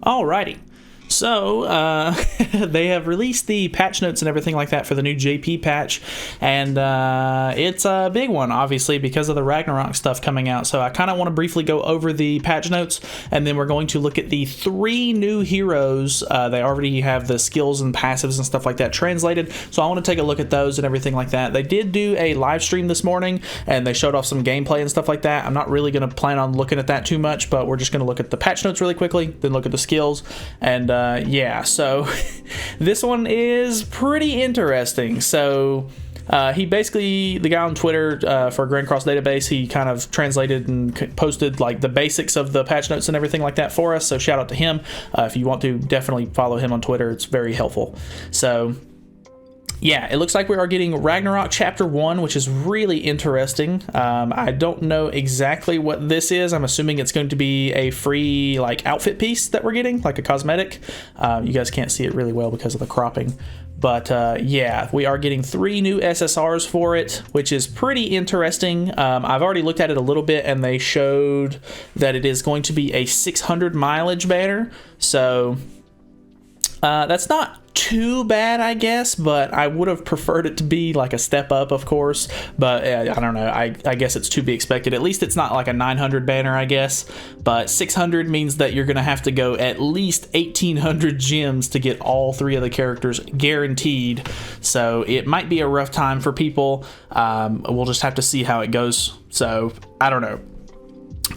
Alrighty. So, they have released the patch notes and everything like that for the new JP patch, and it's a big one, obviously, because of the Ragnarok stuff coming out. So I kind of want to briefly go over the patch notes, and then we're going to look at the 3 new heroes. They already have the skills and passives and stuff like that translated, so I want to take a look at those and everything like that. They did do a live stream this morning, and they showed off some gameplay and stuff like that. I'm not really going to plan on looking at that too much, but we're just going to look at the patch notes really quickly, then look at the skills, and yeah, so this one is pretty interesting. So he basically, the guy on Twitter for Grand Cross Database, he kind of translated and posted like the basics of the patch notes and everything like that for us. So shout out to him. If you want to, definitely follow him on Twitter. It's very helpful. So yeah, it looks like we are getting Ragnarok Chapter 1, which is really interesting. I don't know exactly what this is. I'm assuming it's going to be a free like outfit piece that we're getting, like a cosmetic. You guys can't see it really well because of the cropping. But yeah, we are getting 3 new SSRs for it, which is pretty interesting. I've already looked at it a little bit, and they showed that it is going to be a 600 mileage banner. So that's not too bad, I guess, but I would have preferred it to be like a step up, of course. But I don't know. I guess it's to be expected. At least it's not like a 900 banner, I guess. But 600 means that you're going to have to go at least 1,800 gems to get all 3 of the characters guaranteed. So it might be a rough time for people. We'll just have to see how it goes. So I don't know.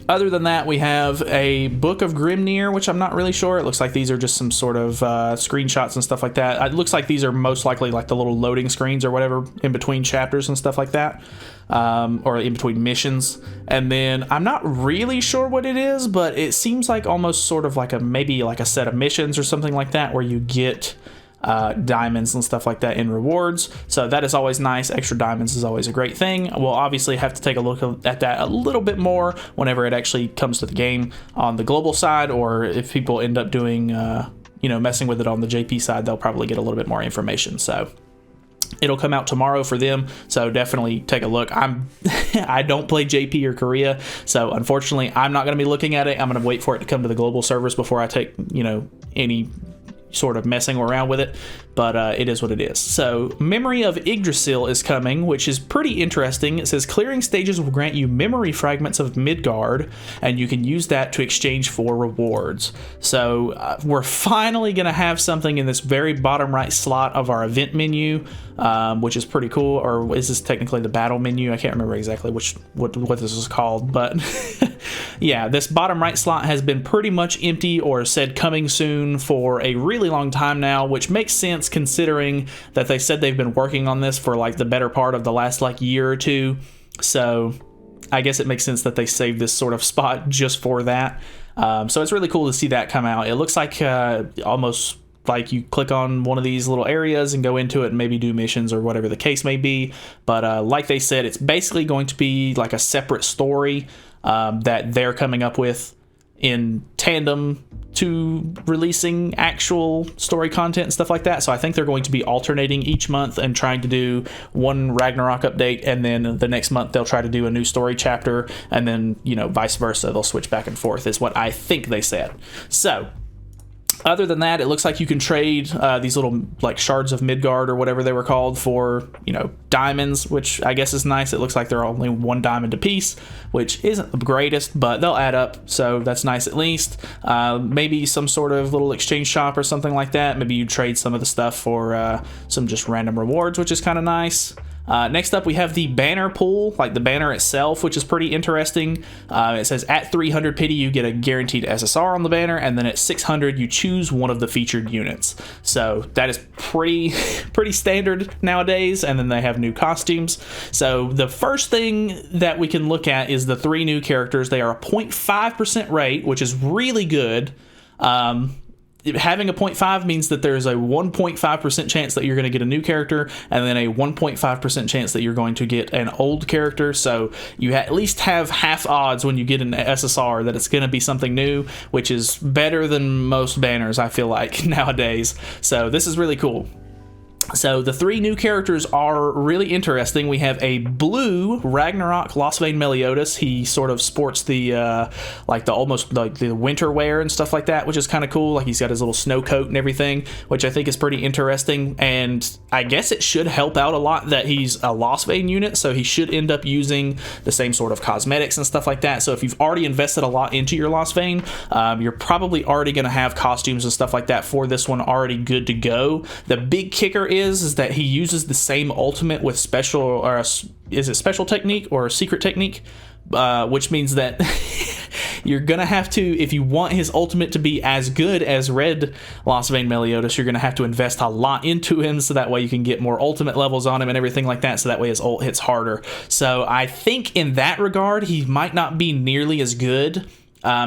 Other than that, we have a Book of Grimnir, which I'm not really sure. It looks like these are just some sort of screenshots and stuff like that. It looks like these are most likely like the little loading screens or whatever in between chapters and stuff like that, or in between missions. And then I'm not really sure what it is, but it seems like almost sort of like maybe like a set of missions or something like that where you get diamonds and stuff like that in rewards. So that is always nice. Extra diamonds is always a great thing. We'll obviously have to take a look at that a little bit more whenever it actually comes to the game on the global side, or if people end up doing messing with it on the JP side, they'll probably get a little bit more information. So it'll come out tomorrow for them, so definitely take a look. I don't play JP or Korea, so unfortunately I'm not going to be looking at it. I'm going to wait for it to come to the global servers before I take any sort of messing around with it, but it is what it is. So Memory of Yggdrasil is coming, which is pretty interesting. It says clearing stages will grant you memory fragments of Midgard, and you can use that to exchange for rewards. So we're finally going to have something in this very bottom right slot of our event menu, which is pretty cool. Or is this technically the battle menu? I can't remember exactly what this is called, but yeah, this bottom right slot has been pretty much empty or said coming soon for a really long time now, which makes sense considering that they said they've been working on this for like the better part of the last like year or two. So I guess it makes sense that they saved this sort of spot just for that. So it's really cool to see that come out. It looks like almost like you click on one of these little areas and go into it and maybe do missions or whatever the case may be. But like they said, it's basically going to be like a separate story that they're coming up with in tandem to releasing actual story content and stuff like that. So I think they're going to be alternating each month and trying to do one Ragnarok update, and then the next month they'll try to do a new story chapter, and then vice versa. They'll switch back and forth is what I think they said. So other than that, it looks like you can trade these little like shards of Midgard or whatever they were called for, diamonds, which I guess is nice. It looks like they're only 1 diamond a piece, which isn't the greatest, but they'll add up, so that's nice at least. Maybe some sort of little exchange shop or something like that. Maybe you trade some of the stuff for some just random rewards, which is kind of nice. Next up, we have the banner pool, like the banner itself, which is pretty interesting. It says at 300 pity, you get a guaranteed SSR on the banner, and then at 600, you choose one of the featured units. So that is pretty standard nowadays, and then they have new costumes. So the first thing that we can look at is the 3 new characters. They are a 0.5% rate, which is really good. Having a 0.5 means that there's a 1.5% chance that you're going to get a new character, and then a 1.5% chance that you're going to get an old character. So you at least have half odds when you get an SSR that it's going to be something new, which is better than most banners, I feel like, nowadays. So this is really cool. So the 3 new characters are really interesting. We have a blue Ragnarok Losvein Meliodas. He sort of sports the like the almost like the winter wear and stuff like that, which is kind of cool. Like he's got his little snow coat and everything, which I think is pretty interesting. And I guess it should help out a lot that he's a Losvein unit, so he should end up using the same sort of cosmetics and stuff like that. So if you've already invested a lot into your Losvein, you're probably already going to have costumes and stuff like that for this one already good to go. The big kicker is that he uses the same ultimate with special, or is it special technique or secret technique, which means that you're gonna have to, if you want his ultimate to be as good as red Losvein Meliodas, you're gonna have to invest a lot into him, so that way you can get more ultimate levels on him and everything like that, so that way his ult hits harder. So I think in that regard he might not be nearly as good.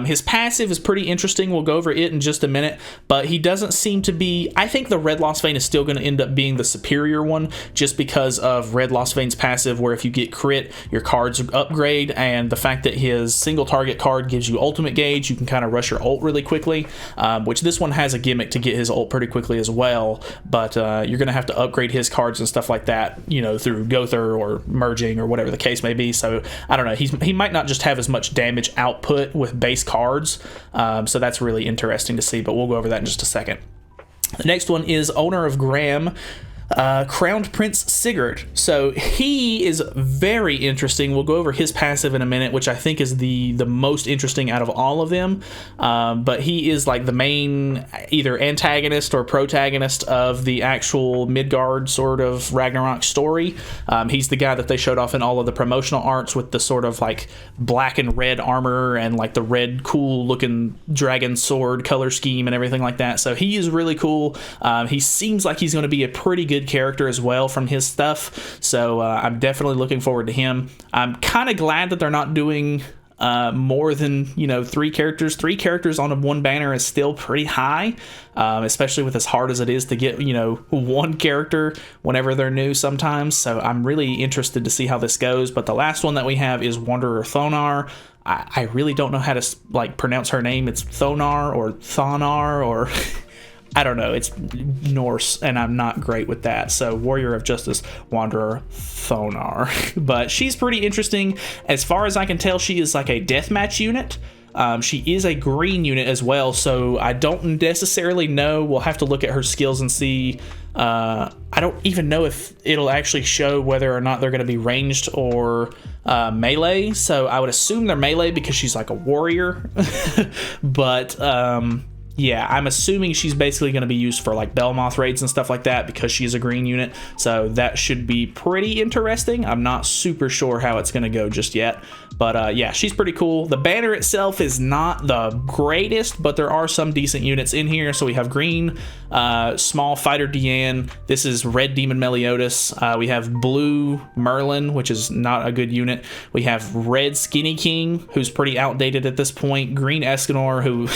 His passive is pretty interesting. We'll go over it in just a minute, but he doesn't seem to be... I think the Red Losvein is still going to end up being the superior one, just because of Red Losvein's passive, where if you get crit, your cards upgrade, and the fact that his single target card gives you ultimate gauge, you can kind of rush your ult really quickly, which this one has a gimmick to get his ult pretty quickly as well, but you're going to have to upgrade his cards and stuff like that, you know, through Gother or merging or whatever the case may be. So I don't know, he might not just have as much damage output with base cards, so that's really interesting to see, but we'll go over that in just a second. The next one is Owner of Graham, Crowned Prince Sigurd. So he is very interesting. We'll go over his passive in a minute, which I think is the most interesting out of all of them, but he is like the main either antagonist or protagonist of the actual Midgard sort of Ragnarok story. He's the guy that they showed off in all of the promotional arts with the sort of like black and red armor and like the red cool looking dragon sword color scheme and everything like that. So he is really cool. He seems like he's going to be a pretty good character as well from his stuff, so I'm definitely looking forward to him. I'm kind of glad that they're not doing more than, you know, 3 characters. 3 characters on one banner is still pretty high, especially with as hard as it is to get, you know, 1 character whenever they're new sometimes. So I'm really interested to see how this goes. But the last one that we have is Wanderer Thonar. I really don't know how to like pronounce her name. It's Thonar or Thonar or I don't know, it's Norse, and I'm not great with that. So Warrior of Justice, Wanderer Thonar. But she's pretty interesting. As far as I can tell, she is like a deathmatch unit. She is a green unit as well, so I don't necessarily know. We'll have to look at her skills and see. I don't even know if it'll actually show whether or not they're going to be ranged or melee. So I would assume they're melee because she's like a warrior. But yeah, I'm assuming she's basically going to be used for like Belmoth raids and stuff like that because she's a green unit. So that should be pretty interesting. I'm not super sure how it's going to go just yet. But yeah, she's pretty cool. The banner itself is not the greatest, but there are some decent units in here. So we have green, small fighter Deanne. This is red Demon Meliodas. We have blue Merlin, which is not a good unit. We have red Skinny King, who's pretty outdated at this point. Green Escanor, who...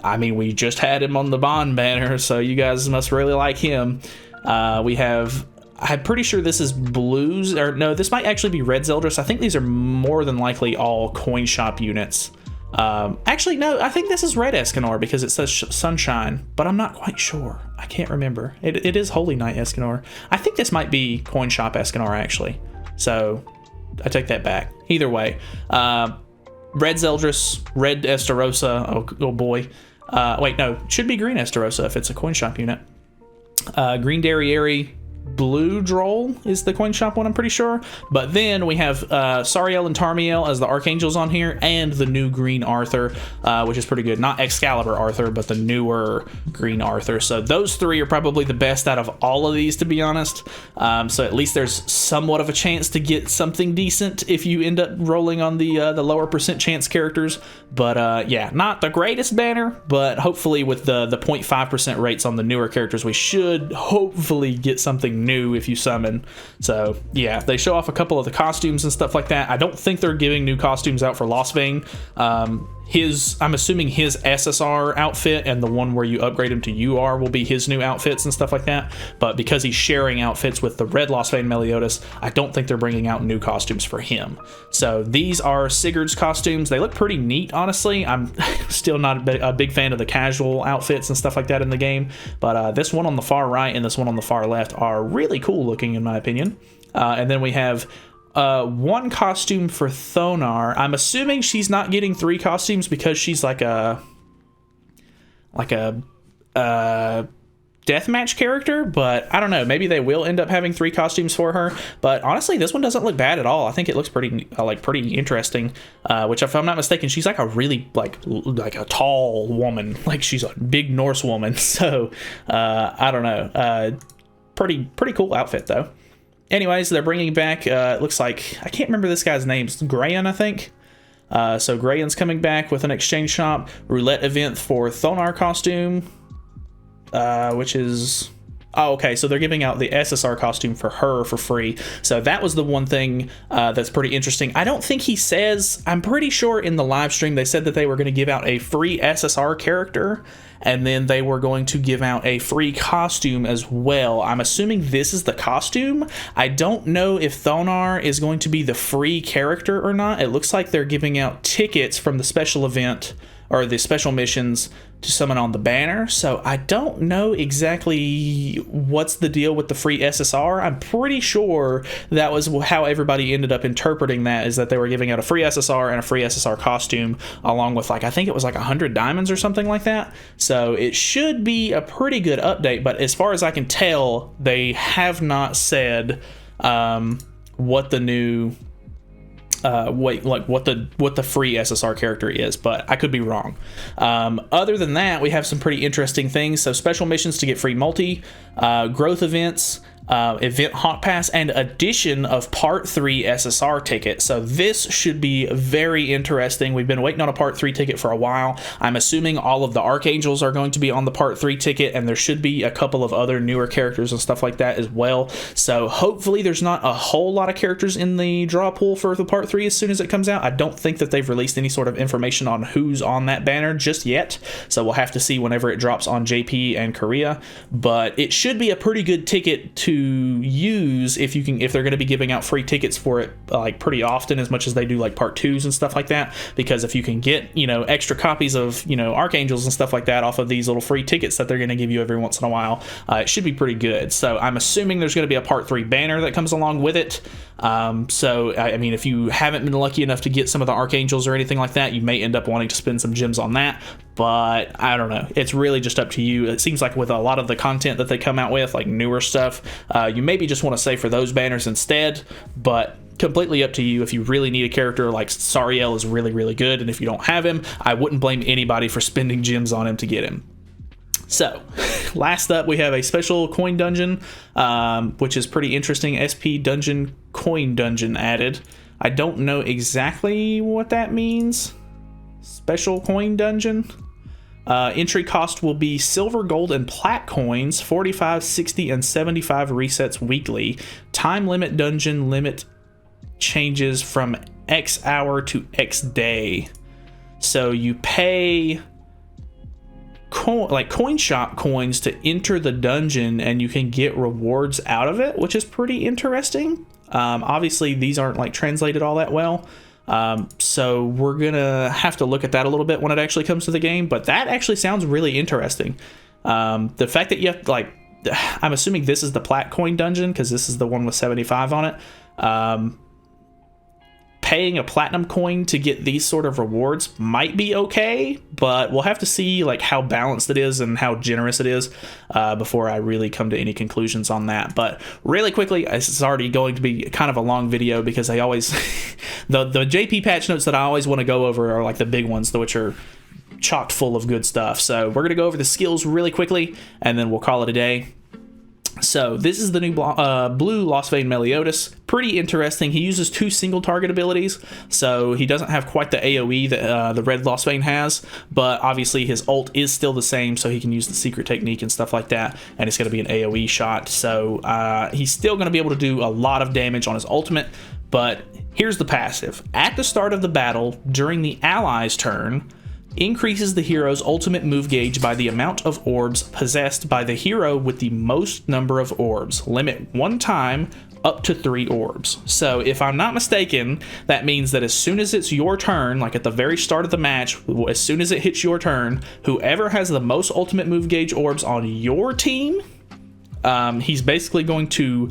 I mean, we just had him on the Bond banner, so you guys must really like him. We have... I'm pretty sure this is blues, or no, this might actually be red Zeldris. I think these are more than likely all coin shop units. Actually, no, I think this is red Escanor because it says Sunshine, but I'm not quite sure. I can't remember. It is Holy Knight Escanor. I think this might be coin shop Escanor, actually. So, I take that back. Either way. Red Zeldris, red Estarossa, oh boy. Wait, no, it should be green Estarossa if it's a coin shop unit. Green Derriere, blue Droll is the coin shop one, I'm pretty sure. But then we have Sariel and Tarmiel as the Archangels on here, and the new green Arthur, which is pretty good. Not Excalibur Arthur, but the newer green Arthur. So those 3 are probably the best out of all of these, to be honest. So at least there's somewhat of a chance to get something decent if you end up rolling on the lower percent chance characters. But yeah, not the greatest banner, but hopefully with the 0.5% rates on the newer characters, we should hopefully get something new if you summon. So yeah, they show off a couple of the costumes and stuff like that. I don't think they're giving new costumes out for Losvein. I'm assuming his SSR outfit and the one where you upgrade him to UR will be his new outfits and stuff like that. But because he's sharing outfits with the red Lostvayne Meliodas, I don't think they're bringing out new costumes for him. So these are Sigurd's costumes. They look pretty neat, honestly. I'm still not a big fan of the casual outfits and stuff like that in the game, but this one on the far right and this one on the far left are really cool looking in my opinion. And then we have one costume for Thonar. I'm assuming she's not getting 3 costumes because she's like a deathmatch character, but I don't know, maybe they will end up having 3 costumes for her. But honestly, this one doesn't look bad at all. I think it looks pretty interesting, which if I'm not mistaken, she's like a really like a tall woman, like she's a big Norse woman. So I don't know, pretty cool outfit though. Anyways, they're bringing back, it looks like, I can't remember this guy's name, it's Grayan, I think. So Grayan's coming back with an exchange shop, roulette event for Thonar costume, which is, oh, okay, so they're giving out the SSR costume for her for free. So that was the one thing that's pretty interesting. I don't think he says, I'm pretty sure in the live stream they said that they were going to give out a free SSR character, and then they were going to give out a free costume as well. I'm assuming this is the costume. I don't know if Thonar is going to be the free character or not. It looks like they're giving out tickets from the special event or the special missions to summon on the banner. So I don't know exactly what's the deal with the free SSR. I'm pretty sure that was how everybody ended up interpreting that, is that they were giving out a free SSR and a free SSR costume along with like, I think it was like 100 diamonds or something like that. So it should be a pretty good update, but as far as I can tell, they have not said what the new what the free SSR character is, but I could be wrong. Other than that, we have some pretty interesting things. So special missions to get free multi, growth events, event hot pass, and addition of part 3 SSR ticket. So this should be very interesting. We've been waiting on a part 3 ticket for a while. I'm assuming all of the archangels are going to be on the part 3 ticket, and there should be a couple of other newer characters and stuff like that as well. So hopefully there's not a whole lot of characters in the draw pool for the part 3 as soon as it comes out. I don't think that they've released any sort of information on who's on that banner just yet, so we'll have to see whenever it drops on JP and Korea. But it should be a pretty good ticket to use if they're going to be giving out free tickets for it like pretty often, as much as they do like part 2s and stuff like that. Because if you can get, you know, extra copies of, you know, archangels and stuff like that off of these little free tickets that they're going to give you every once in a while, it should be pretty good. So I'm assuming there's going to be a part 3 banner that comes along with it. So I mean, if you haven't been lucky enough to get some of the archangels or anything like that, you may end up wanting to spend some gems on that. But I don't know, it's really just up to you. It seems like with a lot of the content that they come out with, like newer stuff, you maybe just want to say for those banners instead, but completely up to you. If you really need a character, like Sariel is really good, and if you don't have him, I wouldn't blame anybody for spending gems on him to get him. So last up, we have a special coin dungeon, which is pretty interesting. SP dungeon coin dungeon added. I don't know exactly what that means. Special coin dungeon. Entry cost will be silver, gold, and plat coins, 45, 60, and 75 resets weekly. Time limit dungeon limit changes from X hour to X day. So you pay coin shop coins to enter the dungeon, and you can get rewards out of it, which is pretty interesting. Obviously, these aren't like translated all that well. So we're gonna have to look at that a little bit when it actually comes to the game, but that actually sounds really interesting. The fact that you have to, like, I'm assuming this is the plat coin dungeon because this is the one with 75 on it. Paying a platinum coin to get these sort of rewards might be okay, but we'll have to see like how balanced it is and how generous it is before I really come to any conclusions on that. But really quickly, it's already going to be kind of a long video because I always the JP patch notes that I always want to go over are like the big ones, which are chocked full of good stuff. So we're gonna go over the skills really quickly and then we'll call it a day. So this is the new blue Lostvayne Meliodas. Pretty interesting. He uses 2 single target abilities, so he doesn't have quite the AoE that the red Lostvayne has, but obviously his ult is still the same, so he can use the secret technique and stuff like that, and it's going to be an AoE shot. So he's still going to be able to do a lot of damage on his ultimate, but here's the passive. At the start of the battle, during the ally's turn, increases the hero's ultimate move gauge by the amount of orbs possessed by the hero with the most number of orbs. Limit 1 time, up to 3 orbs. So if I'm not mistaken, that means that as soon as it's your turn, like at the very start of the match, as soon as it hits your turn, whoever has the most ultimate move gauge orbs on your team, he's basically going to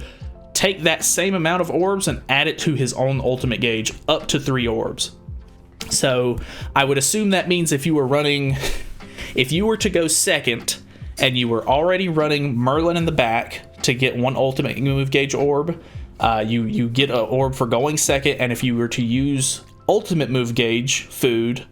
take that same amount of orbs and add it to his own ultimate gauge, up to 3 orbs. So I would assume that means if you were to go second and you were already running Merlin in the back to get 1 ultimate move gauge orb, you get an orb for going second, and if you were to use ultimate move gauge food,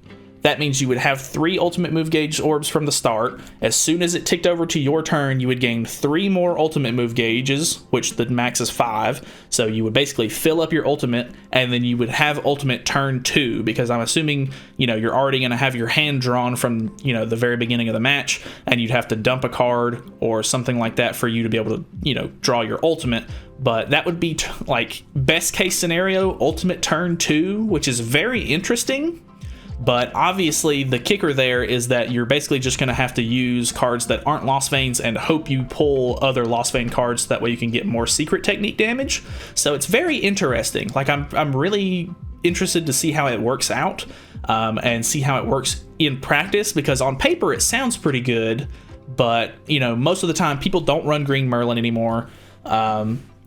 that means you would have 3 ultimate move gauge orbs from the start. As soon as it ticked over to your turn, you would gain 3 more ultimate move gauges, which the max is 5. So you would basically fill up your ultimate, and then you would have ultimate turn 2, because I'm assuming, you're already going to have your hand drawn from, the very beginning of the match, and you'd have to dump a card or something like that for you to be able to, draw your ultimate. But that would be like best case scenario, ultimate turn 2, which is very interesting. But obviously the kicker there is that you're basically just going to have to use cards that aren't Lost Veins and hope you pull other Lost Vein cards, so that way you can get more secret technique damage. So it's very interesting. Like I'm really interested to see how it works out, and see how it works in practice, because on paper it sounds pretty good, but most of the time people don't run Green Merlin anymore.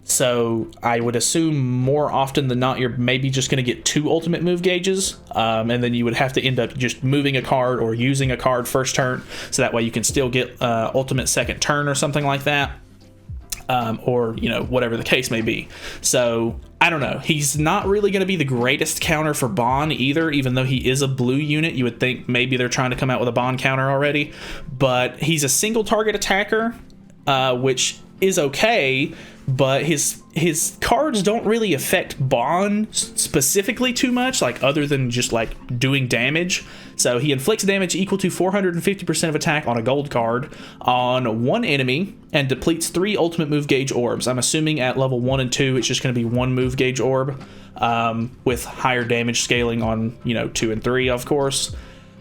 So I would assume more often than not, you're maybe just going to get 2 ultimate move gauges, and then you would have to end up just moving a card or using a card first turn, so that way you can still get ultimate second turn or something like that, or whatever the case may be. So I don't know. He's not really going to be the greatest counter for Bond either, even though he is a blue unit. You would think maybe they're trying to come out with a Bond counter already, but he's a single target attacker, which is okay, but his cards don't really affect Bond specifically too much, like other than just like doing damage. So he inflicts damage equal to 450% of attack on a gold card on 1 enemy and depletes 3 ultimate move gauge orbs. I'm assuming at level 1 and 2 it's just going to be 1 move gauge orb, with higher damage scaling on 2 and 3, of course.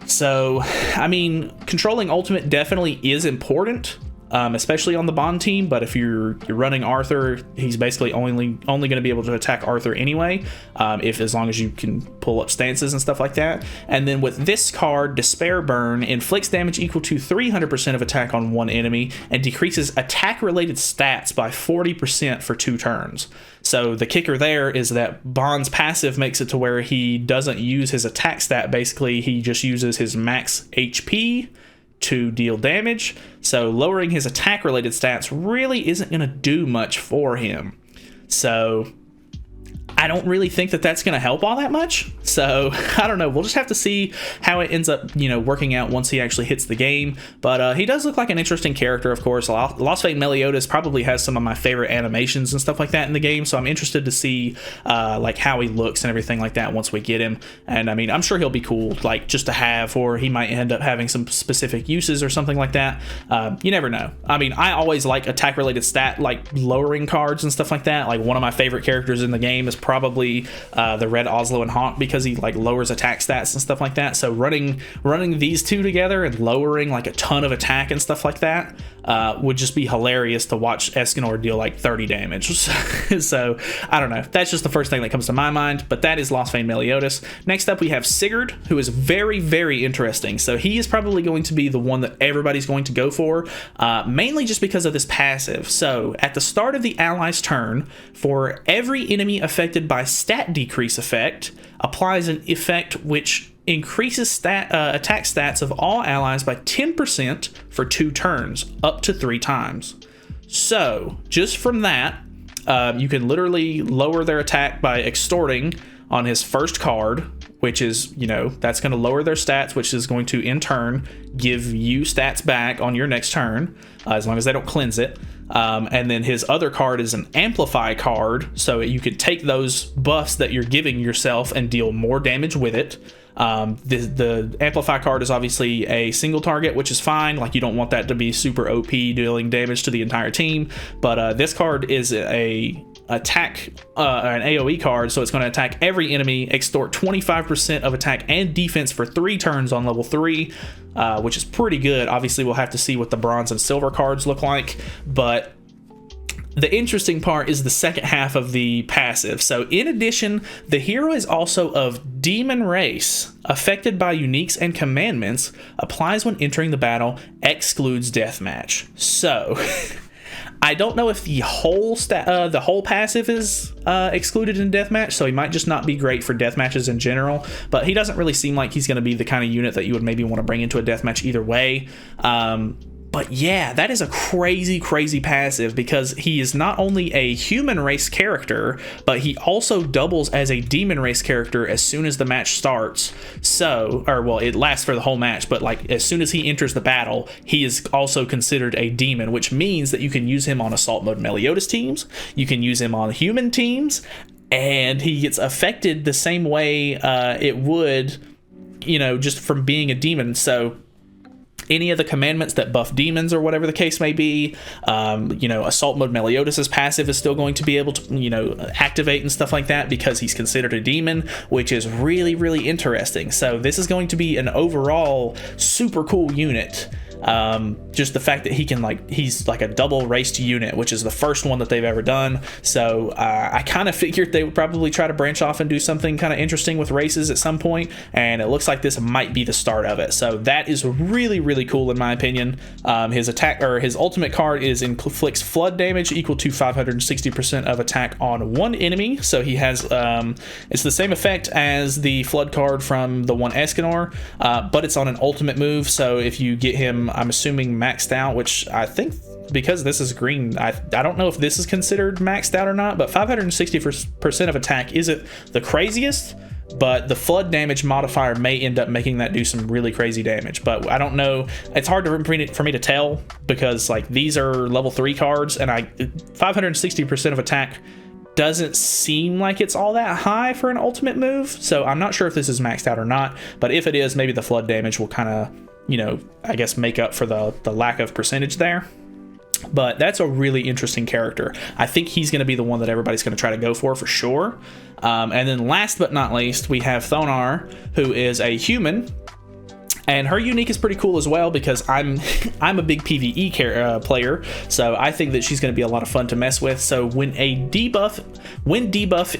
So I mean, controlling ultimate definitely is important, especially on the Bond team, but if you're running Arthur, he's basically only going to be able to attack Arthur anyway, as long as you can pull up stances and stuff like that. And then with this card, Despair Burn inflicts damage equal to 300% of attack on 1 enemy and decreases attack-related stats by 40% for 2 turns. So the kicker there is that Bond's passive makes it to where he doesn't use his attack stat. Basically, he just uses his max HP to deal damage, so lowering his attack related stats really isn't going to do much for him. So I don't really think that that's going to help all that much. So I don't know. We'll just have to see how it ends up, working out once he actually hits the game. But he does look like an interesting character, of course. Lost Vein Meliodas probably has some of my favorite animations and stuff like that in the game. So I'm interested to see like how he looks and everything like that once we get him. And I mean, I'm sure he'll be cool, like just to have, or he might end up having some specific uses or something like that. You never know. I mean, I always like attack related stat, like lowering cards and stuff like that. Like one of my favorite characters in the game is probably the Red Oslo and Honk, because he like lowers attack stats and stuff like that. So running these two together and lowering like a ton of attack and stuff like that would just be hilarious to watch Escanor deal like 30 damage. So I don't know. That's just the first thing that comes to my mind, but that is Lost Vein Meliodas. Next up we have Sigurd, who is very, very interesting. So he is probably going to be the one that everybody's going to go for, mainly just because of this passive. So at the start of the ally's turn, for every enemy affected by stat decrease effect, applies an effect which increases attack stats of all allies by 10% for 2 turns, up to 3 times. So just from that, you can literally lower their attack by extorting on his first card, which is, that's going to lower their stats, which is going to in turn give you stats back on your next turn, as long as they don't cleanse it. And then his other card is an amplify card, so you could take those buffs that you're giving yourself and deal more damage with it. The amplify card is obviously a single target, which is fine. Like, you don't want that to be super OP dealing damage to the entire team, but this card is a attack, an AoE card, so it's going to attack every enemy, extort 25% of attack and defense for 3 turns on level 3, which is pretty good. Obviously, we'll have to see what the bronze and silver cards look like, but the interesting part is the second half of the passive. So in addition, the hero is also of demon race, affected by uniques and commandments, applies when entering the battle, excludes deathmatch. So I don't know if the whole passive is excluded in deathmatch, so he might just not be great for deathmatches in general, but he doesn't really seem like he's going to be the kind of unit that you would maybe want to bring into a deathmatch either way. But yeah, that is a crazy passive, because he is not only a human race character, but he also doubles as a demon race character as soon as the match starts. So, or well, it lasts for the whole match, but like as soon as he enters the battle, he is also considered a demon, which means that you can use him on assault mode Meliodas teams, you can use him on human teams, and he gets affected the same way it would, just from being a demon. So any of the commandments that buff demons or whatever the case may be, assault mode Meliodas' passive is still going to be able to, activate and stuff like that, because he's considered a demon, which is really interesting. So this is going to be an overall super cool unit. Just the fact that he's like a double raced unit, which is the first one that they've ever done. So I kind of figured they would probably try to branch off and do something kind of interesting with races at some point, and it looks like this might be the start of it. So that is really cool in my opinion. His attack, or his ultimate card, is inflicts flood damage equal to 560% of attack on one enemy. So he has it's the same effect as the flood card from the one Escanor, but it's on an ultimate move. So if you get him, I'm assuming maxed out, which I think, because this is green, I don't know if this is considered maxed out or not, but 560% of attack isn't the craziest, but the flood damage modifier may end up making that do some really crazy damage. But I don't know, it's hard for me to tell, because like these are level 3 cards, and 560% of attack doesn't seem like it's all that high for an ultimate move, so I'm not sure if this is maxed out or not. But if it is, maybe the flood damage will kind of, I guess make up for the lack of percentage there. But that's a really interesting character. I think he's going to be the one that everybody's going to try to go for sure. And then last but not least, we have Thonar, who is a human, and her unique is pretty cool as well, because I'm a big PvE player, so I think that she's going to be a lot of fun to mess with. So when debuff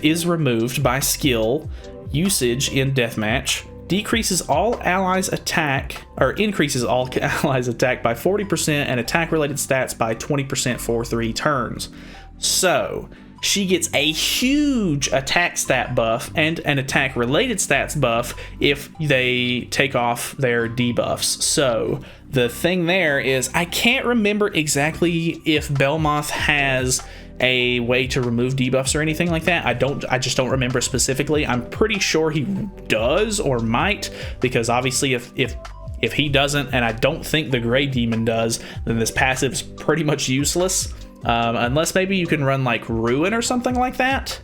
is removed by skill usage in deathmatch, decreases all allies attack, or increases all allies attack by 40% and attack related stats by 20% for 3 turns. So she gets a huge attack stat buff and an attack related stats buff if they take off their debuffs. So the thing there is, I can't remember exactly if Belmoth has a way to remove debuffs or anything like that. I just don't remember specifically. I'm pretty sure he does, or might, because obviously if he doesn't, and I don't think the Grey Demon does, then this passive's pretty much useless. Unless maybe you can run like Ruin or something like that,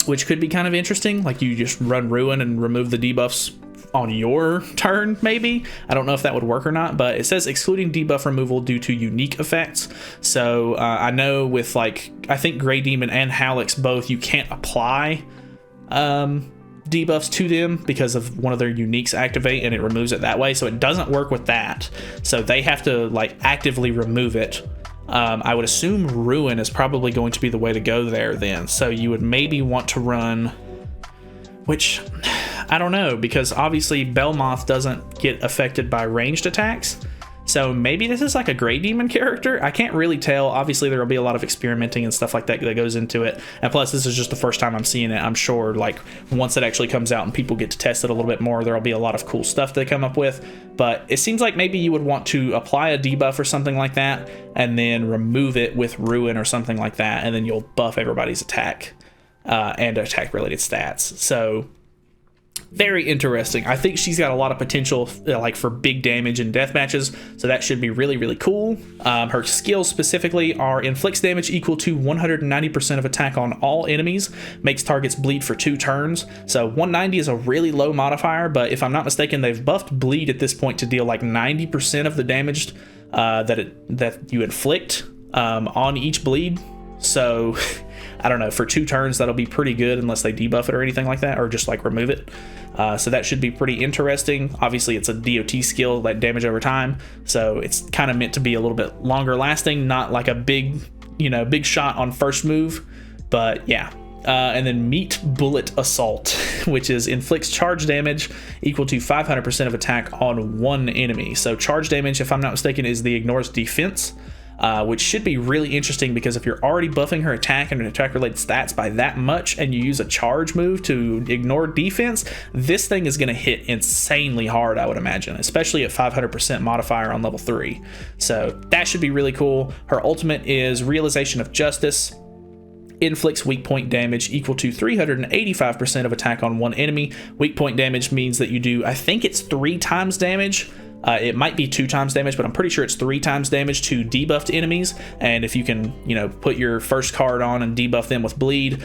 which could be kind of interesting. Like you just run Ruin and remove the debuffs on your turn, maybe. I don't know if that would work or not, but it says excluding debuff removal due to unique effects. So I know with I think Grey Demon and Hallex both, you can't apply debuffs to them because of one of their uniques activate, and it removes it that way. So it doesn't work with that. So they have to actively remove it. I would assume Ruin is probably going to be the way to go there then. So you would maybe want to run, which I don't know, because obviously Belmoth doesn't get affected by ranged attacks. So maybe this is like a Grey Demon character. I can't really tell. Obviously there will be a lot of experimenting and stuff like that goes into it. And plus this is just the first time I'm seeing it. I'm sure once it actually comes out and people get to test it a little bit more, there'll be a lot of cool stuff they come up with. But it seems like maybe you would want to apply a debuff or something like that, and then remove it with Ruin or something like that, and then you'll buff everybody's attack and attack related stats. So very interesting. I think she's got a lot of potential for big damage in death matches, so that should be really cool. Her skills specifically are inflicts damage equal to 190% of attack on all enemies, makes targets bleed for 2 turns. So 190 is a really low modifier, but if I'm not mistaken, they've buffed bleed at this point to deal 90% of the damage that you inflict on each bleed. So I don't know, for 2 turns that'll be pretty good unless they debuff it or anything like that, or just like remove it. So that should be pretty interesting. Obviously it's a DOT skill, like damage over time, so it's kind of meant to be a little bit longer lasting, not like a big, you know, big shot on first move. But yeah. And then Meat Bullet Assault, which is inflicts charge damage equal to 500% of attack on 1 enemy. So charge damage, if I'm not mistaken, is the ignores defense, which should be really interesting, because if you're already buffing her attack and attack related stats by that much and you use a charge move to ignore defense, this thing is going to hit insanely hard, I would imagine, especially at 500% modifier on level 3. So that should be really cool. Her ultimate is Realization of Justice. Inflicts weak point damage equal to 385% of attack on 1 enemy. Weak point damage means that you do, I think it's 3 times damage. It might be 2 times damage, but I'm pretty sure it's 3 times damage to debuffed enemies. And if you can, you know, put your first card on and debuff them with bleed,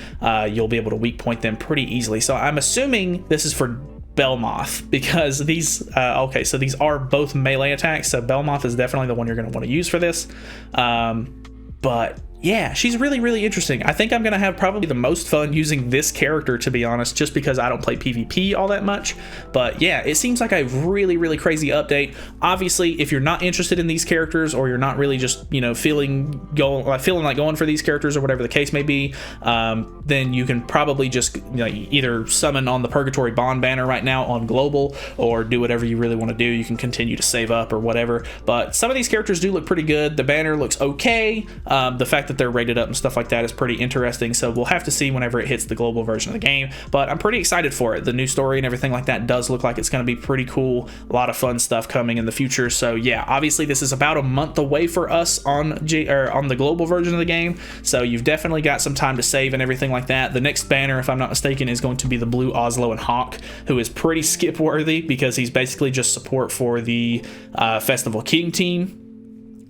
you'll be able to weak point them pretty easily. So I'm assuming this is for Belmoth, because these okay, so these are both melee attacks, so Belmoth is definitely the one you're going to want to use for this. But yeah, she's really, really interesting. I think I'm going to have probably the most fun using this character, to be honest, just because I don't play PvP all that much. But yeah, it seems like a really, really crazy update. Obviously, if you're not interested in these characters, or you're not really just, you know, feeling like going for these characters, or whatever the case may be, then you can probably just, you know, either summon on the Purgatory Bond banner right now on global, or do whatever you really want to do. You can continue to save up or whatever. But some of these characters do look pretty good. The banner looks okay. The fact that they're rated up and stuff like that is pretty interesting, so we'll have to see whenever it hits the global version of the game, but I'm pretty excited for it. The new story and everything like that does look like it's going to be pretty cool. A lot of fun stuff coming in the future. So yeah, obviously this is about a month away for us on the global version of the game, so you've definitely got some time to save and everything like that. The next banner, if I'm not mistaken, is going to be the Blue Oslo and Hawk, who is pretty skip worthy because he's basically just support for the Festival King team.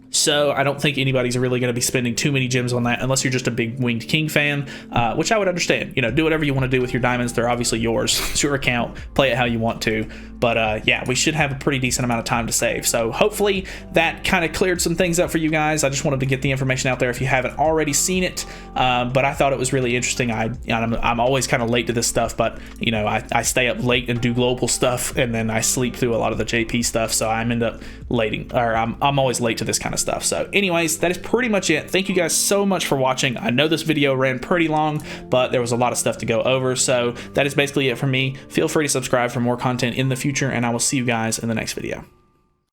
So I don't think anybody's really going to be spending too many gems on that, unless you're just a big Winged King fan, which I would understand. You know, do whatever you want to do with your diamonds. They're obviously yours. It's your account. Play it how you want to. But yeah, we should have a pretty decent amount of time to save. So hopefully that kind of cleared some things up for you guys. I just wanted to get the information out there if you haven't already seen it. But I thought it was really interesting. I'm always kind of late to this stuff, but you know, I stay up late and do global stuff, and then I sleep through a lot of the JP stuff. So I'm always late to this kind of stuff. So anyways, that is pretty much it. Thank you guys so much for watching. I know this video ran pretty long, but there was a lot of stuff to go over. So that is basically it for me. Feel free to subscribe for more content in the future, and I will see you guys in the next video.